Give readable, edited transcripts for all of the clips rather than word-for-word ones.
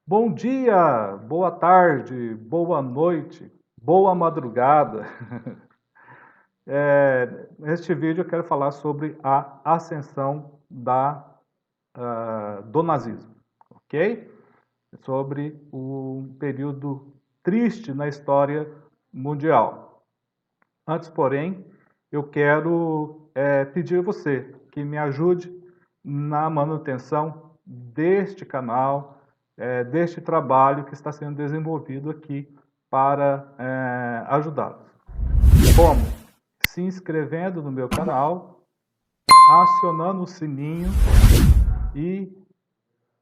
Bom dia, boa tarde, boa noite, boa madrugada. Neste vídeo eu quero falar sobre a ascensão do nazismo, ok? Sobre um período triste na história mundial. Antes, porém, eu quero pedir a você que me ajude na manutenção deste canal, deste trabalho que está sendo desenvolvido aqui para ajudá-los. Como? Se inscrevendo no meu canal, acionando o sininho e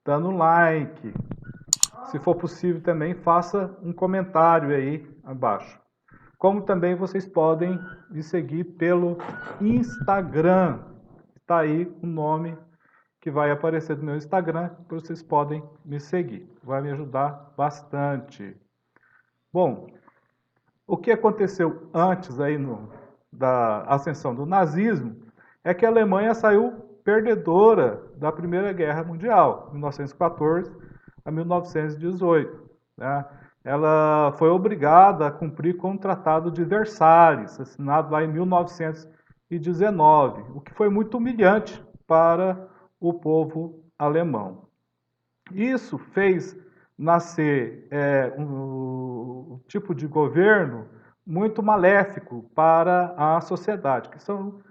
dando like. Se for possível também, faça um comentário aí abaixo. Como também vocês podem me seguir pelo Instagram. Está aí o nome que vai aparecer no meu Instagram, vocês podem me seguir. Vai me ajudar bastante. Bom, o que aconteceu antes aí da ascensão do nazismo é que a Alemanha saiu perdedora da Primeira Guerra Mundial, 1914 a 1918. Né? Ela foi obrigada a cumprir com o Tratado de Versalhes, assinado lá em 1919, o que foi muito humilhante para o povo alemão. Isso fez nascer um tipo de governo muito maléfico para a sociedade, que são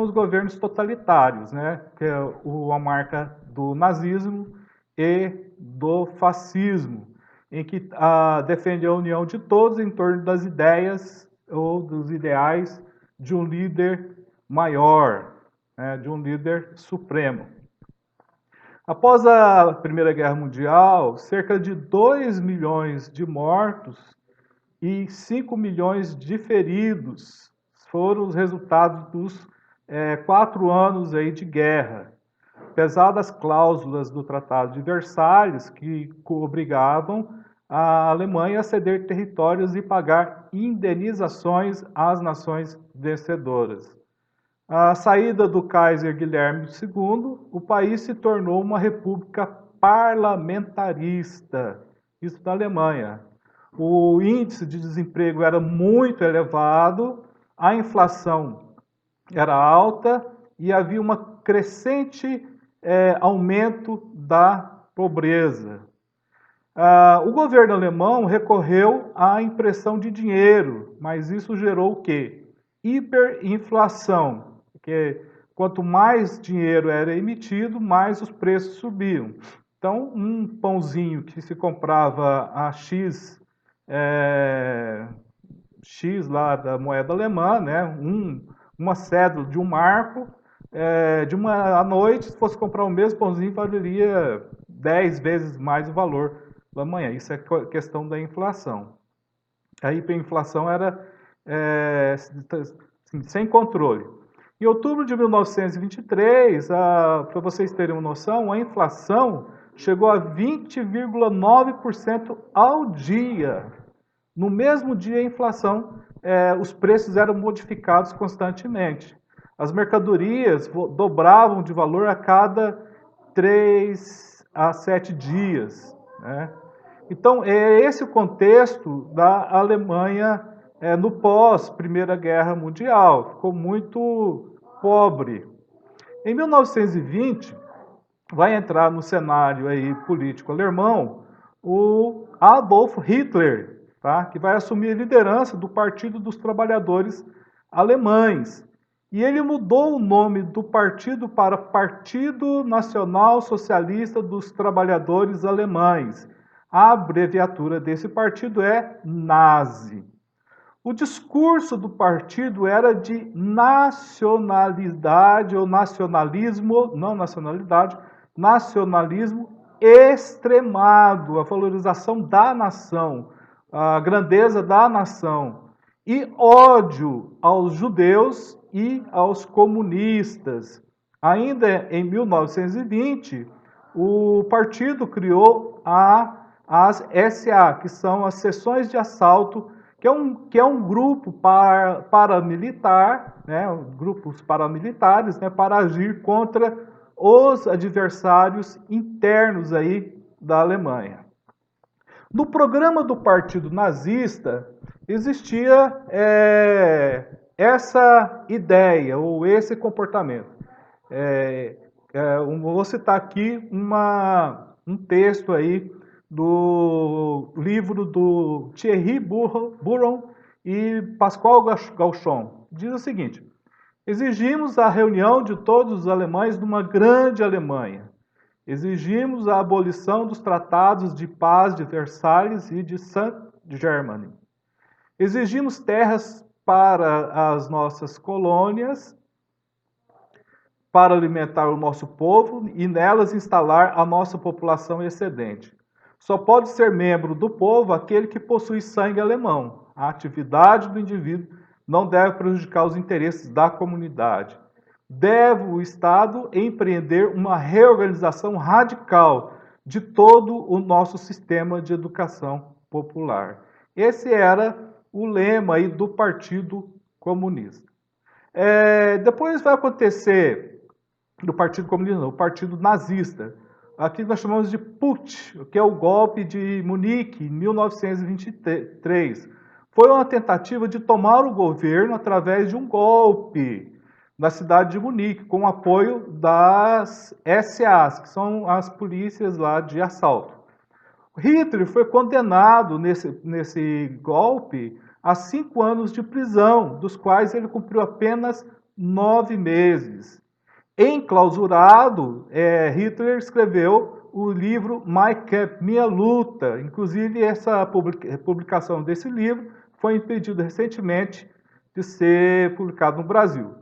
os governos totalitários, né? Que é a marca do nazismo e do fascismo, em que defende a união de todos em torno das ideias ou dos ideais de um líder maior, né? De um líder supremo. Após a Primeira Guerra Mundial, cerca de 2 milhões de mortos e 5 milhões de feridos foram os resultados dos 4 anos aí de guerra. Apesar das cláusulas do Tratado de Versalhes, que obrigavam a Alemanha a ceder territórios e pagar indenizações às nações vencedoras. A saída do Kaiser Guilherme II, o país se tornou uma república parlamentarista, isso na Alemanha. O índice de desemprego era muito elevado, a inflação era alta e havia um crescente aumento da pobreza. O governo alemão recorreu à impressão de dinheiro, mas isso gerou o quê? Hiperinflação, porque quanto mais dinheiro era emitido, mais os preços subiam. Então, um pãozinho que se comprava a X lá da moeda alemã, né, uma cédula de um marco, de uma à noite, se fosse comprar o mesmo pãozinho, valeria 10 vezes mais o valor da manhã. Isso é questão da inflação. A hiperinflação era assim, sem controle. Em outubro de 1923, para vocês terem uma noção, a inflação chegou a 20,9% ao dia. No mesmo dia, a inflação, os preços eram modificados constantemente. As mercadorias dobravam de valor a cada 3 a 7 dias. Né? Então, é esse o contexto da Alemanha no pós-Primeira Guerra Mundial. Ficou muito pobre. Em 1920, vai entrar no cenário aí político alemão o Adolf Hitler, tá? Que vai assumir a liderança do Partido dos Trabalhadores Alemães. E ele mudou o nome do partido para Partido Nacional Socialista dos Trabalhadores Alemães. A abreviatura desse partido é Nazi. O discurso do partido era de nacionalidade ou nacionalismo, não nacionalidade, nacionalismo extremado, a valorização da nação, a grandeza da nação e ódio aos judeus e aos comunistas. Ainda em 1920, o partido criou as SA, que são as seções de assalto, que é um grupo paramilitar, né, grupos paramilitares, né, para agir contra os adversários internos aí da Alemanha. No programa do Partido Nazista existia essa ideia ou esse comportamento. Vou citar aqui um texto aí do livro do Thierry Buron e Pascal Gauchon. Diz o seguinte: exigimos a reunião de todos os alemães numa grande Alemanha. Exigimos a abolição dos tratados de paz de Versalhes e de Saint-Germain. Exigimos terras para as nossas colônias, para alimentar o nosso povo e nelas instalar a nossa população excedente. Só pode ser membro do povo aquele que possui sangue alemão. A atividade do indivíduo não deve prejudicar os interesses da comunidade. Deve o Estado empreender uma reorganização radical de todo o nosso sistema de educação popular. Esse era o lema aí do Partido Comunista. Depois vai acontecer do Partido Comunista, o Partido Nazista. Aqui nós chamamos de Putsch, que é o golpe de Munique, em 1923. Foi uma tentativa de tomar o governo através de um golpe na cidade de Munique, com o apoio das SAs, que são as polícias lá de assalto. Hitler foi condenado nesse golpe a 5 anos de prisão, dos quais ele cumpriu apenas 9 meses. Enclausurado, Hitler escreveu o livro Mein Kampf, Minha Luta. Inclusive, essa publicação desse livro foi impedida recentemente de ser publicado no Brasil,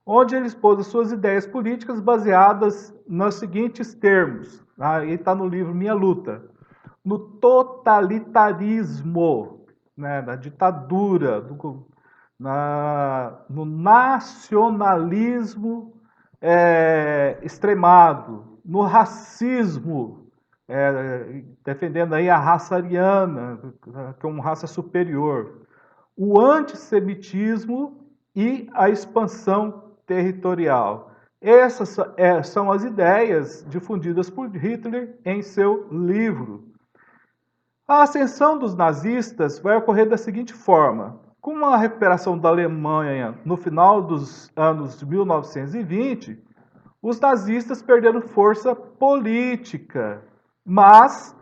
onde ele expôs as suas ideias políticas baseadas nos seguintes termos. Aí está no livro Minha Luta: no totalitarismo, né, na ditadura, no nacionalismo extremado, no racismo, defendendo aí a raça ariana como raça superior, o antissemitismo e a expansão territorial. Essas são as ideias difundidas por Hitler em seu livro. A ascensão dos nazistas vai ocorrer da seguinte forma: com a recuperação da Alemanha no final dos anos de 1920, os nazistas perderam força política, mas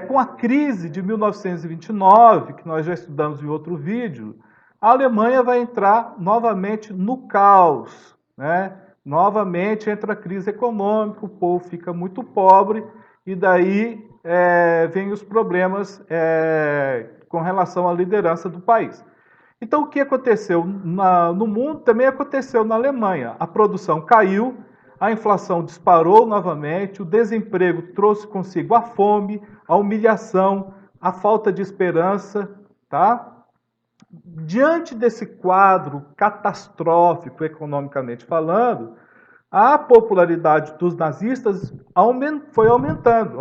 com a crise de 1929, que nós já estudamos em outro vídeo, a Alemanha vai entrar novamente no caos, né? Novamente entra a crise econômica, o povo fica muito pobre e daí vem os problemas com relação à liderança do país. Então, o que aconteceu no mundo também aconteceu na Alemanha. A produção caiu, a inflação disparou novamente, o desemprego trouxe consigo a fome, a humilhação, a falta de esperança, tá? Diante desse quadro catastrófico, economicamente falando, a popularidade dos nazistas foi aumentando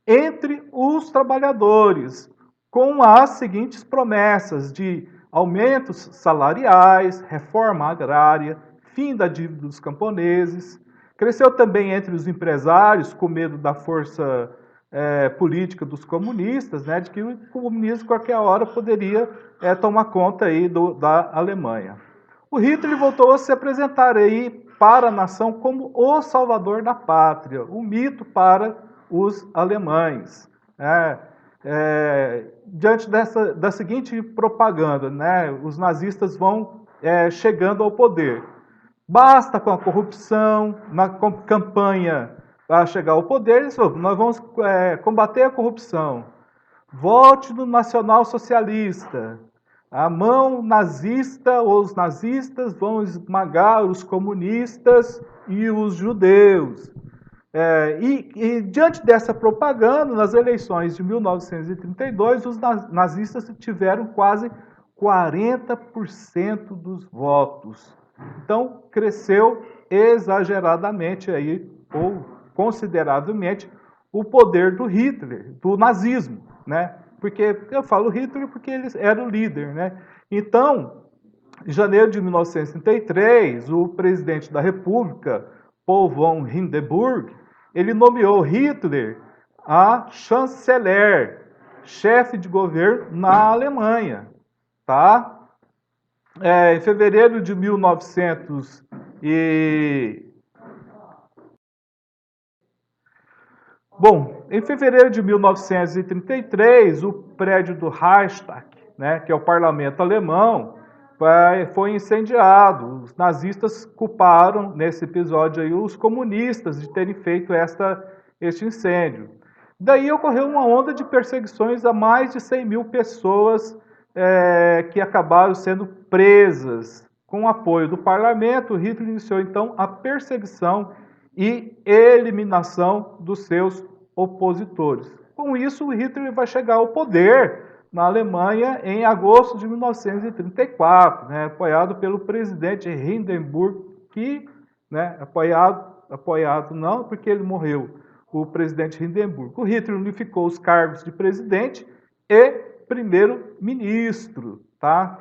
entre os trabalhadores, com as seguintes promessas de aumentos salariais, reforma agrária, fim da dívida dos camponeses. Cresceu também entre os empresários, com medo da força política dos comunistas, né, de que o comunismo, qualquer hora, poderia tomar conta aí da Alemanha. O Hitler voltou a se apresentar aí para a nação como o salvador da pátria, o mito para os alemães. Diante da seguinte propaganda, né, os nazistas vão chegando ao poder. Basta com a corrupção, na campanha para chegar ao poder, eles falam: nós vamos combater a corrupção. Vote no nacional-socialista. A mão nazista, os nazistas vão esmagar os comunistas e os judeus. E diante dessa propaganda, nas eleições de 1932, os nazistas tiveram quase 40% dos votos. Então, cresceu exageradamente aí, ou consideravelmente, o poder do Hitler, do nazismo, né? Porque eu falo Hitler porque ele era o líder, né? Então, em janeiro de 1933, o presidente da República, Paul von Hindenburg, ele nomeou Hitler a chanceler, chefe de governo na Alemanha, tá? Em fevereiro de 1900 em fevereiro de 1933, o prédio do Reichstag, né, que é o parlamento alemão, foi incendiado. Os nazistas culparam, nesse episódio aí, os comunistas de terem feito este incêndio. Daí ocorreu uma onda de perseguições a mais de 100 mil pessoas que acabaram sendo presas. Com o apoio do parlamento, Hitler iniciou então a perseguição e eliminação dos seus opositores. Com isso, Hitler vai chegar ao poder na Alemanha em agosto de 1934, né, apoiado pelo presidente Hindenburg, que, né, apoiado não, porque ele morreu, o presidente Hindenburg. O Hitler unificou os cargos de presidente e primeiro-ministro, tá?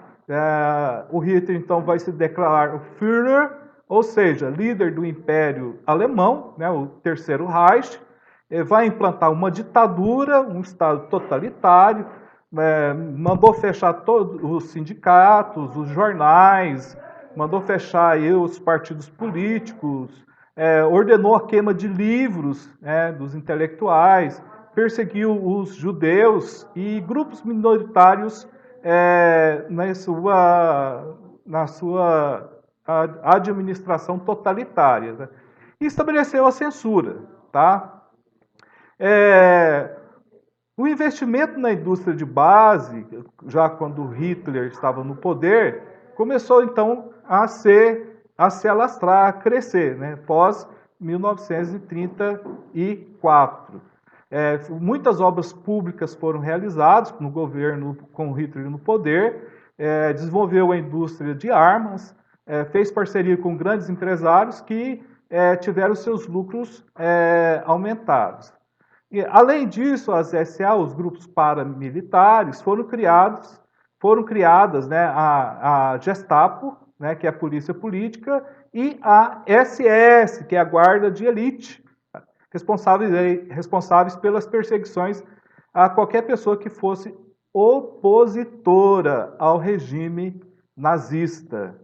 O Hitler, então, vai se declarar o Führer, ou seja, líder do Império Alemão, né, o Terceiro Reich, vai implantar uma ditadura, um Estado totalitário, mandou fechar todos os sindicatos, os jornais, mandou fechar aí os partidos políticos, ordenou a queima de livros dos intelectuais, perseguiu os judeus e grupos minoritários na sua administração totalitária, né? E estabeleceu a censura, tá? O investimento na indústria de base, já quando Hitler estava no poder, começou então a se alastrar, a crescer, né? Pós 1934. Muitas obras públicas foram realizadas no governo com Hitler no poder, desenvolveu a indústria de armas, fez parceria com grandes empresários que tiveram seus lucros aumentados. E, além disso, as SA, os grupos paramilitares, foram criadas, né, a Gestapo, né, que é a polícia política, e a SS, que é a guarda de elite, responsáveis pelas perseguições a qualquer pessoa que fosse opositora ao regime nazista.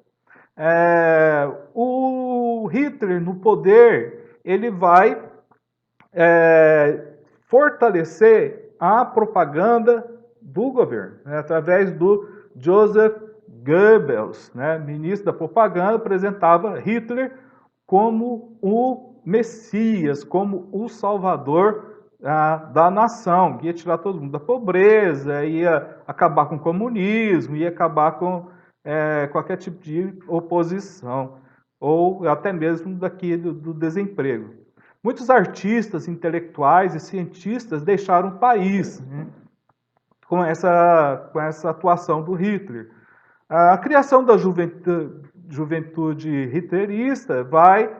O Hitler, no poder, ele vai fortalecer a propaganda do governo, né, através do Joseph Goebbels, né, ministro da propaganda, apresentava Hitler como o Messias, como o Salvador da nação, ia tirar todo mundo da pobreza, ia acabar com o comunismo, ia acabar com qualquer tipo de oposição, ou até mesmo do desemprego. Muitos artistas, intelectuais e cientistas deixaram o país, né, com essa atuação do Hitler. A criação da juventude hitlerista vai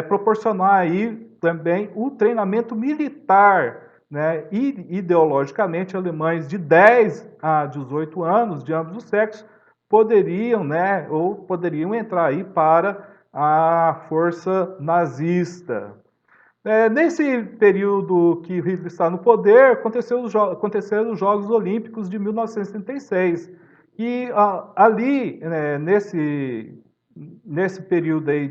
proporcionar aí também o treinamento militar, né, e ideologicamente alemães de 10 a 18 anos, de ambos os sexos, poderiam entrar aí para a força nazista. Nesse período que Hitler está no poder, aconteceram os Jogos Olímpicos de 1936. E ali, nesse período aí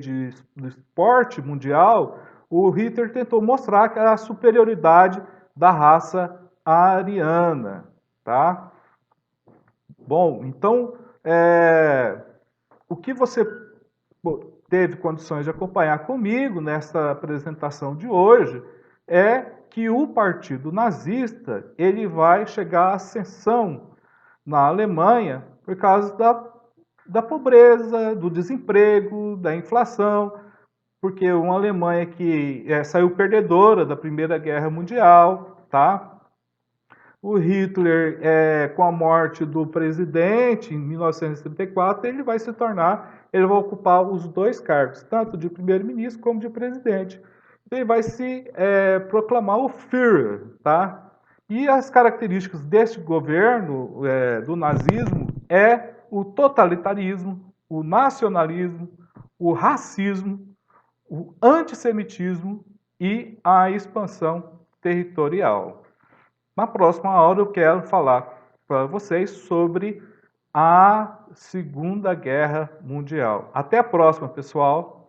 do esporte mundial, o Hitler tentou mostrar a superioridade da raça ariana, tá? Bom, então, o que você teve condições de acompanhar comigo nessa apresentação de hoje é que o partido nazista ele vai chegar à ascensão na Alemanha por causa da pobreza, do desemprego, da inflação, porque uma Alemanha que saiu perdedora da Primeira Guerra Mundial, tá? O Hitler, com a morte do presidente em 1934, ele vai ocupar os dois cargos, tanto de primeiro-ministro como de presidente. Ele vai se proclamar o Führer, tá? E as características deste governo, do nazismo, é o totalitarismo, o nacionalismo, o racismo, o antissemitismo e a expansão territorial. Na próxima aula eu quero falar para vocês sobre a Segunda Guerra Mundial. Até a próxima, pessoal!